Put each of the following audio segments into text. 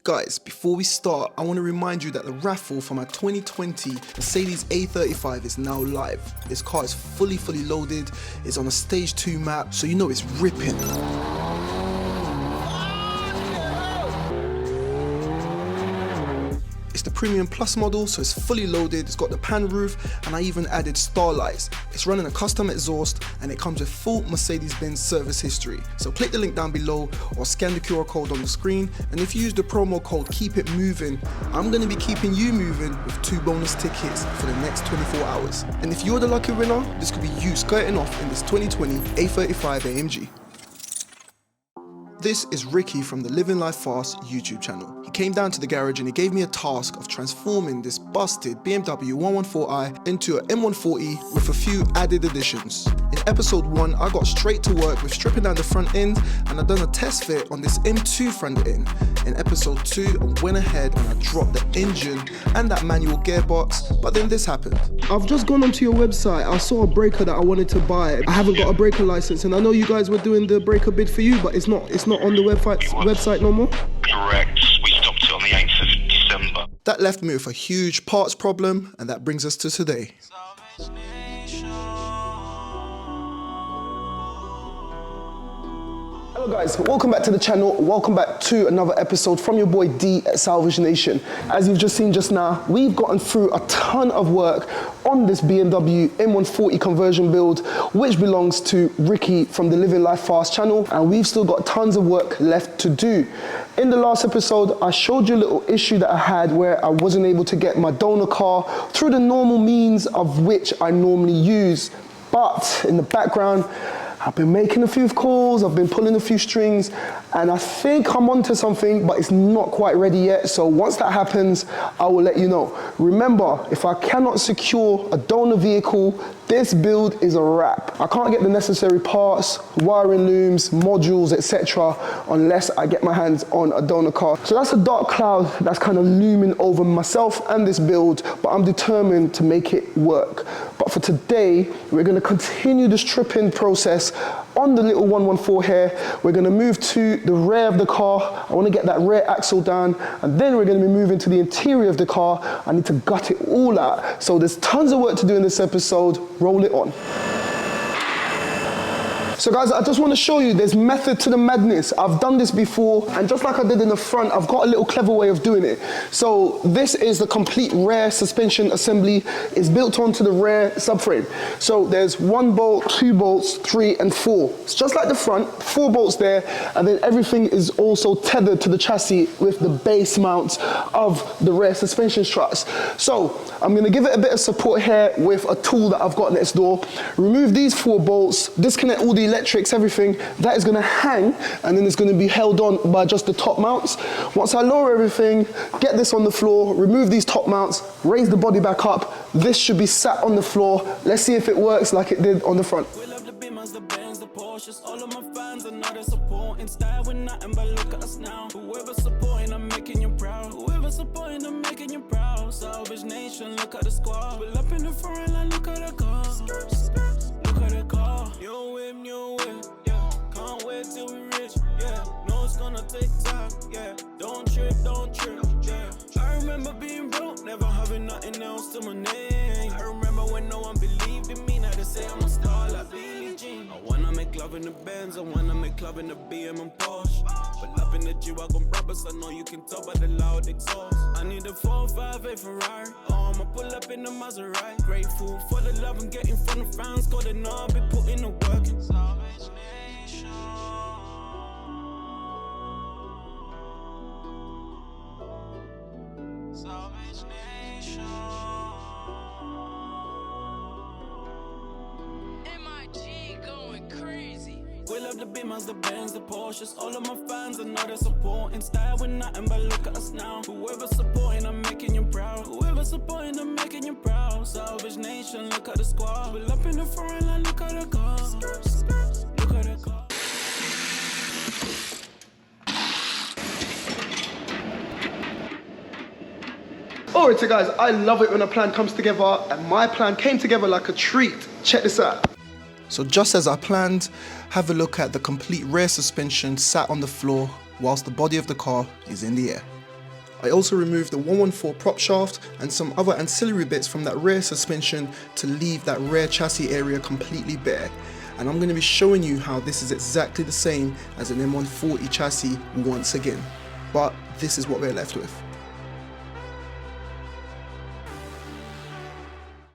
Guys, before we start, I want to remind you that the raffle for my 2020 Mercedes A35 is now live. This car is fully loaded, it's on a stage 2 map, so you know it's ripping. It's the Premium Plus model, so it's fully loaded, it's got the pan roof, and I even added starlights. It's running a custom exhaust, and it comes with full Mercedes-Benz service history. So click the link down below, or scan the QR code on the screen, and if you use the promo code KEEPITMOVING, I'm going to be keeping you moving with 2 bonus tickets for the next 24 hours. And if you're the lucky winner, this could be you skirting off in this 2020 A35 AMG. This is Ricky from the Living Life Fast YouTube channel. He came down to the garage and he gave me a task of transforming this busted BMW 114i into an M140i with a few added additions. In episode 1, I got straight to work with stripping down the front end, and I done a test fit on this M2 front end. In episode 2, I went ahead and I dropped the engine and that manual gearbox, but then this happened. I've just gone onto your website. I saw a breaker that I wanted to buy. I haven't got a breaker license, and I know you guys were doing the breaker bid for you, but it's not on the website no more? Correct. We stopped it on the 8th of December. That left me with a huge parts problem, and that brings us to today. Hello guys, welcome back to the channel, welcome back to another episode from your boy D at Salvage Nation. As you've just seen just now, we've gotten through a ton of work on this BMW M140 conversion build, which belongs to Ricky from the Living Life Fast channel, and we've still got tons of work left to do. In the last episode, I showed you a little issue that I had where I wasn't able to get my donor car through the normal means of which I normally use, but in the background, I've been making a few calls, I've been pulling a few strings, and I think I'm onto something, but it's not quite ready yet. So once that happens, I will let you know. Remember, if I cannot secure a donor vehicle, this build is a wrap. I can't get the necessary parts, wiring looms, modules, etc. unless I get my hands on a donor car. So that's a dark cloud that's kind of looming over myself and this build, but I'm determined to make it work. But for today, we're gonna continue the stripping process on the little 114 here. We're gonna move to the rear of the car. I wanna get that rear axle down, and then we're gonna be moving to the interior of the car. I need to gut it all out. So there's tons of work to do in this episode. Roll it on. So guys, I just want to show you there's method to the madness. I've done this before, and just like I did in the front, I've got a little clever way of doing it. So this is the complete rear suspension assembly. It's built onto the rear subframe. So there's 1 bolt, 2 bolts, 3 and 4. It's just like the front, 4 bolts there, and then everything is also tethered to the chassis with the base mounts of the rear suspension struts. So I'm going to give it a bit of support here with a tool that I've got next door. Remove these 4 bolts, disconnect all the electrics, everything. That is going to hang, and then it's going to be held on by just the top mounts. Once I lower everything, get this on the floor, remove these top mounts, raise the body back up, this should be sat on the floor. Let's see if it works like it did on the front. All of my fans are not as supporting style with nothing but look at us now. Whoever supporting, I'm making you proud. Whoever supporting, I'm making you proud. Salvage Nation, look at the squad. We're up in the front line, look at the car. Look at the car. New whip, yeah. Can't wait till we rich, yeah. No, it's gonna take time, yeah. Don't trip, yeah. I remember being broke, never having nothing else to my name. I remember when no one believed in me, now they say I'm a star like Billie Jean. I wanna make love in the Benz, I wanna make love in the BM and Porsche. But love in the G-Wagon Brabus, I know you can tell by the loud exhaust. I need a 458 Ferrari, I'ma pull up in the Maserati. Grateful for the love I'm getting from the fans, cause they know I'll be putting the work in. Salvage Nation. Salvage Nation. MIG going crazy. We love the Beamers, the Benz, the Porsches. All of my fans are not as supporting style with nothing but look at us now. Whoever supporting, I'm making you proud. Whoever supporting, I'm making you proud. Salvage Nation, look at the squad. We're up in the front line, look at the car. Look at the car. Alright, so guys, I love it when a plan comes together, and my plan came together like a treat. Check this out. So just as I planned, have a look at the complete rear suspension sat on the floor whilst the body of the car is in the air. I also removed the 114 prop shaft and some other ancillary bits from that rear suspension to leave that rear chassis area completely bare. And I'm going to be showing you how this is exactly the same as an M140 chassis once again. But this is what we're left with.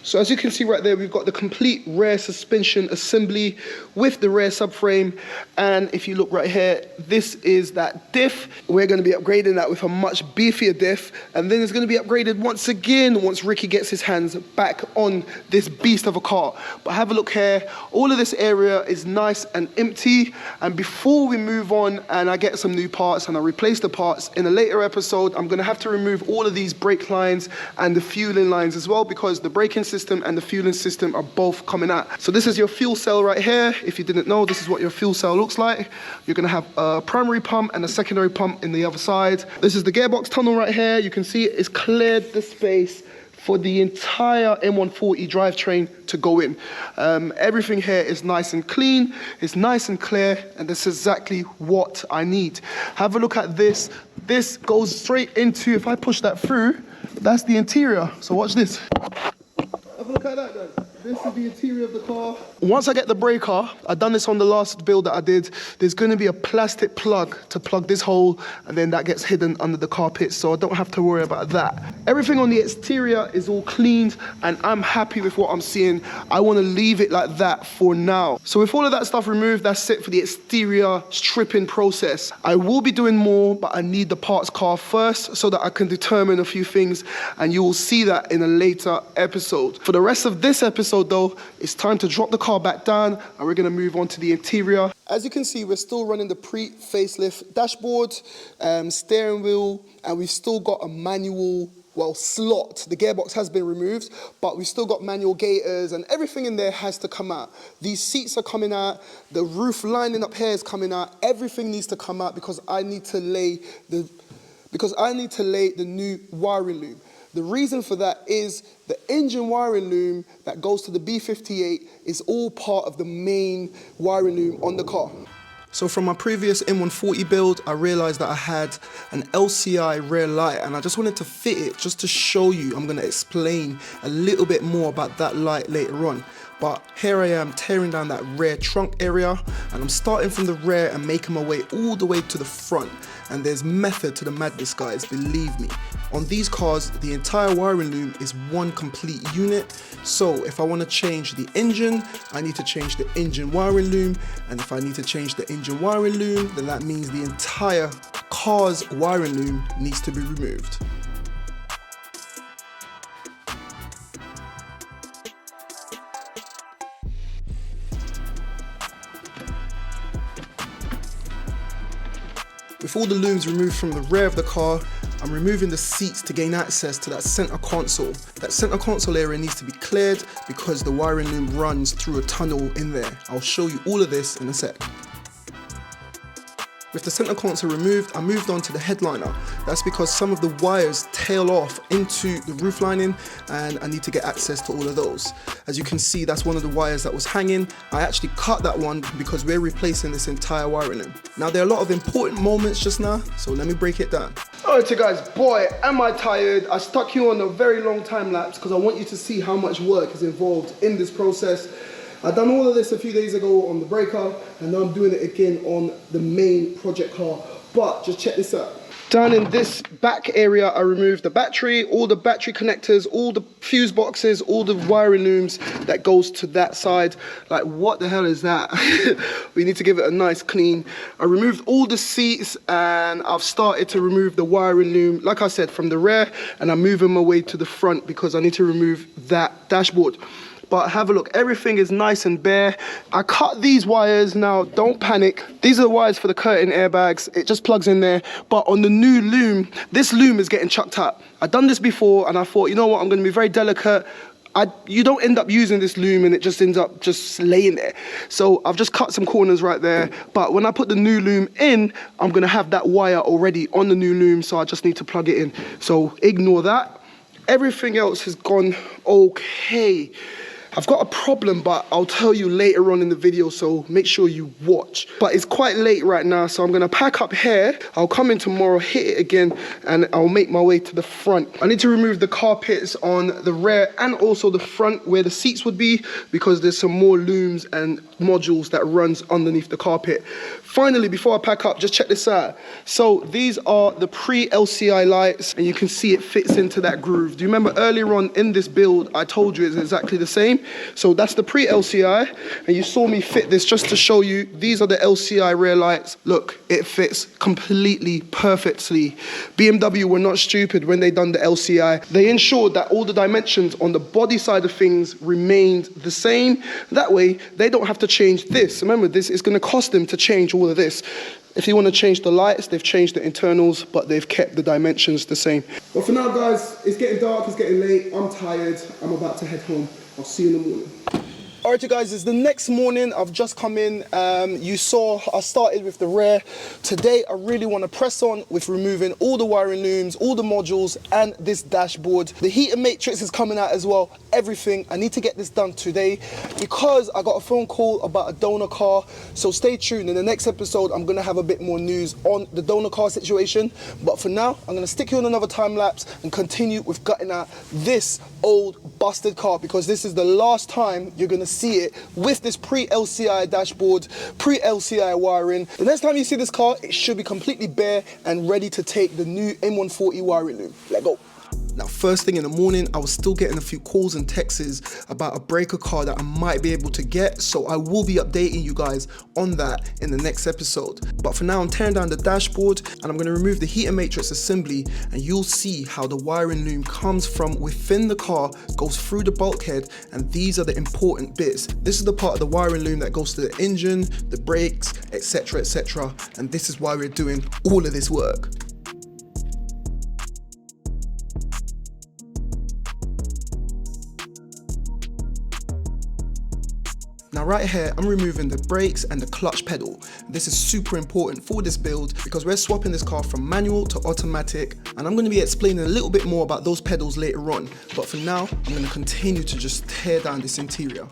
So as you can see right there, we've got the complete rear suspension assembly with the rear subframe. And if you look right here, this is that diff. We're going to be upgrading that with a much beefier diff. And then it's going to be upgraded once again once Ricky gets his hands back on this beast of a car. But have a look here. All of this area is nice and empty. And before we move on and I get some new parts and I replace the parts, in a later episode, I'm going to have to remove all of these brake lines and the fueling lines as well, because the braking system and the fueling system are both coming out. So this is your fuel cell right here. If you didn't know, this is what your fuel cell looks like. You're gonna have a primary pump and a secondary pump in the other side. This is the gearbox tunnel right here. You can see it's cleared the space for the entire M140 drivetrain to go in. Everything here is nice and clean, it's nice and clear, and that's exactly what I need. Have a look at this. This goes straight into, if I push that through, that's the interior. So watch this. Have a look at that, guys. This is the interior of the car. Once I get the breaker, I've done this on the last build that I did, there's going to be a plastic plug to plug this hole, and then that gets hidden under the carpet, so I don't have to worry about that. Everything on the exterior is all cleaned, and I'm happy with what I'm seeing. I want to leave it like that for now. So with all of that stuff removed, that's it for the exterior stripping process. I will be doing more, but I need the parts car first so that I can determine a few things, and you will see that in a later episode. For the rest of this episode though, it's time to drop the car back down and we're going to move on to the interior. As you can see, we're still running the pre-facelift dashboard, steering wheel, and we've still got a manual, well, slot. The gearbox has been removed, but we've still got manual gaiters and everything in there has to come out. These seats are coming out, the roof lining up here is coming out, everything needs to come out because I need to lay the new wiring loom. The reason for that is the engine wiring loom that goes to the B58 is all part of the main wiring loom on the car. So from my previous M140 build, I realized that I had an LCI rear light and I just wanted to fit it just to show you. I'm going to explain a little bit more about that light later on. But here I am tearing down that rear trunk area, and I'm starting from the rear and making my way all the way to the front. And there's method to the madness, guys, believe me. On these cars, the entire wiring loom is one complete unit. So if I want to change the engine, I need to change the engine wiring loom. And if I need to change the engine wiring loom, then that means the entire car's wiring loom needs to be removed. With all the looms removed from the rear of the car, I'm removing the seats to gain access to that center console. That center console area needs to be cleared because the wiring loom runs through a tunnel in there. I'll show you all of this in a sec. With the center console removed, I moved on to the headliner. That's because some of the wires tail off into the roof lining and I need to get access to all of those. As you can see, that's one of the wires that was hanging. I actually cut that one because we're replacing this entire wiring loom. Now there are a lot of important moments just now, so let me break it down. Alright guys, boy, am I tired. I stuck you on a very long time lapse because I want you to see how much work is involved in this process. I've done all of this a few days ago on the breaker, and now I'm doing it again on the main project car. But just check this out. Down in this back area, I removed the battery, all the battery connectors, all the fuse boxes, all the wiring looms that goes to that side. Like, what the hell is that? We need to give it a nice clean. I removed all the seats and I've started to remove the wiring loom, like I said, from the rear, and I'm moving my way to the front because I need to remove that dashboard. But have a look, everything is nice and bare. I cut these wires now, don't panic. These are the wires for the curtain airbags. It just plugs in there. But on the new loom, this loom is getting chucked out. I've done this before and I thought, you know what, I'm gonna be very delicate. You don't end up using this loom and it just ends up just laying there. So I've just cut some corners right there. But when I put the new loom in, I'm gonna have that wire already on the new loom, so I just need to plug it in. So ignore that. Everything else has gone okay. I've got a problem, but I'll tell you later on in the video, so make sure you watch. But it's quite late right now, so I'm gonna pack up here. I'll come in tomorrow, hit it again, and I'll make my way to the front. I need to remove the carpets on the rear and also the front where the seats would be, because there's some more looms and modules that runs underneath the carpet. Finally, before I pack up, just check this out. So these are the pre-LCI lights, and you can see it fits into that groove. Do you remember earlier on in this build, I told you it's exactly the same? So that's the pre-LCI, and you saw me fit this just to show you. These are the LCI rear lights. Look, it fits completely perfectly. BMW were not stupid when they done the LCI. They ensured that all the dimensions on the body side of things remained the same. That way, they don't have to change this. Remember, this is going to cost them to change all of this. If you want to change the lights, they've changed the internals, but they've kept the dimensions the same. But for now, guys, it's getting dark, it's getting late. I'm tired. I'm about to head home. I'll see you in the morning. Alright you guys, it's the next morning. I've just come in. You saw I started with the rear. Today I really want to press on with removing all the wiring looms, all the modules and this dashboard. The heater matrix is coming out as well. Everything. I need to get this done today because I got a phone call about a donor car. So stay tuned. In the next episode I'm going to have a bit more news on the donor car situation. But for now I'm going to stick you on another time lapse and continue with gutting out this old busted car, because this is the last time you're going to see it with this pre-LCI dashboard, pre-LCI wiring. The next time you see this car, it should be completely bare and ready to take the new M140 wiring loom. Let's go. Now, first thing in the morning, I was still getting a few calls and texts about a breaker car that I might be able to get, so I will be updating you guys on that in the next episode. But for now, I'm tearing down the dashboard and I'm going to remove the heater matrix assembly, and you'll see how the wiring loom comes from within the car, goes through the bulkhead, and these are the important bits. This is the part of the wiring loom that goes to the engine, the brakes, etc, etc, and this is why we're doing all of this work. Now right here, I'm removing the brakes and the clutch pedal. This is super important for this build because we're swapping this car from manual to automatic, and I'm going to be explaining a little bit more about those pedals later on. But for now, I'm going to continue to just tear down this interior.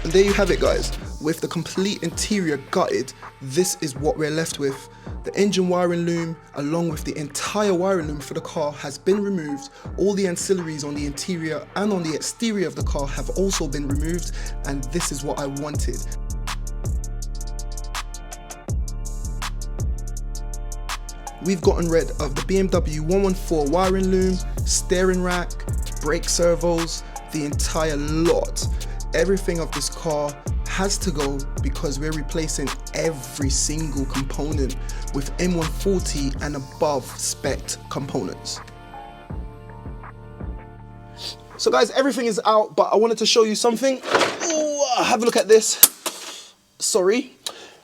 And there you have it, guys. With the complete interior gutted, this is what we're left with. The engine wiring loom, along with the entire wiring loom for the car, has been removed. All the ancillaries on the interior and on the exterior of the car have also been removed, and this is what I wanted. We've gotten rid of the BMW 114 wiring loom, steering rack, brake servos, the entire lot. Everything of this car has to go because we're replacing every single component with M140 and above spec components. So guys, everything is out, but I wanted to show you something. Ooh, have a look at this. Sorry.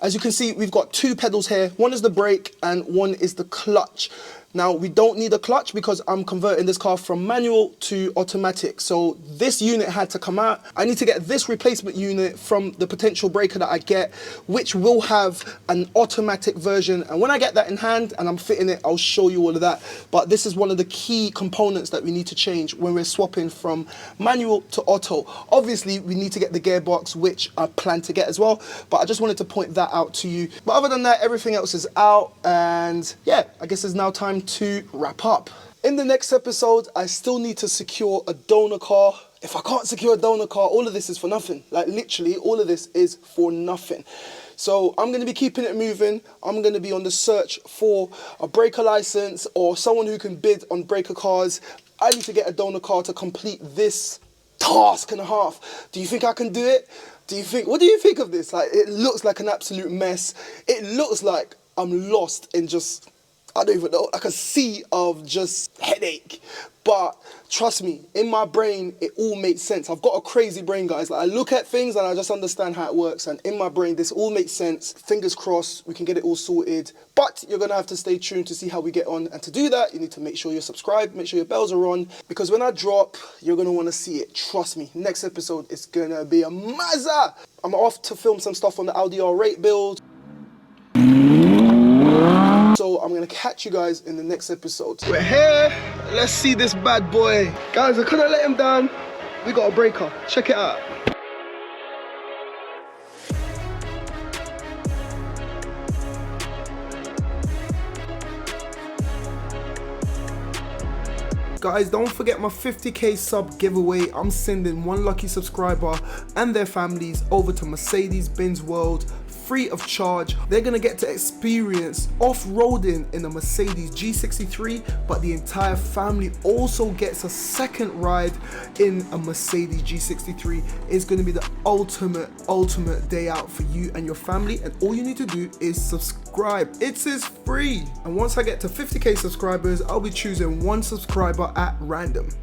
As you can see, we've got two pedals here. One is the brake and one is the clutch. Now, we don't need a clutch because I'm converting this car from manual to automatic. So this unit had to come out. I need to get this replacement unit from the potential breaker that I get, which will have an automatic version. And when I get that in hand and I'm fitting it, I'll show you all of that. But this is one of the key components that we need to change when we're swapping from manual to auto. Obviously, we need to get the gearbox, which I plan to get as well. But I just wanted to point that out to you. But other than that, everything else is out. And yeah, I guess it's now time to wrap up. In the next episode, I still need to secure a donor car. If I can't secure a donor car, all of this is for nothing. Like literally, all of this is for nothing. So I'm going to be keeping it moving. I'm going to be on the search for a breaker license or someone who can bid on breaker cars. I need to get a donor car to complete this task and a half. Do you think I can do it? What do you think of this? Like, it looks like an absolute mess. It looks like I'm lost in just, I don't even know, like a sea of just headache. But trust me, in my brain, it all makes sense. I've got a crazy brain, guys. Like, I look at things and I just understand how it works. And in my brain, this all makes sense. Fingers crossed, we can get it all sorted. But you're gonna have to stay tuned to see how we get on. And to do that, you need to make sure you're subscribed, make sure your bells are on. Because when I drop, you're gonna wanna see it. Trust me, next episode is gonna be a mazza. I'm off to film some stuff on the Audi R8 build. So I'm gonna catch you guys in the next episode. We're here, let's see this bad boy. Guys, I couldn't let him down. We got a breaker, check it out. Guys, don't forget my 50k sub giveaway. I'm sending one lucky subscriber and their families over to Mercedes-Benz World free of charge. They're gonna get to experience off-roading in a Mercedes G63, but the entire family also gets a second ride in a Mercedes G63. It's gonna be the ultimate day out for you and your family, and all you need to do is subscribe. It is free. And once I get to 50k subscribers, I'll be choosing one subscriber at random.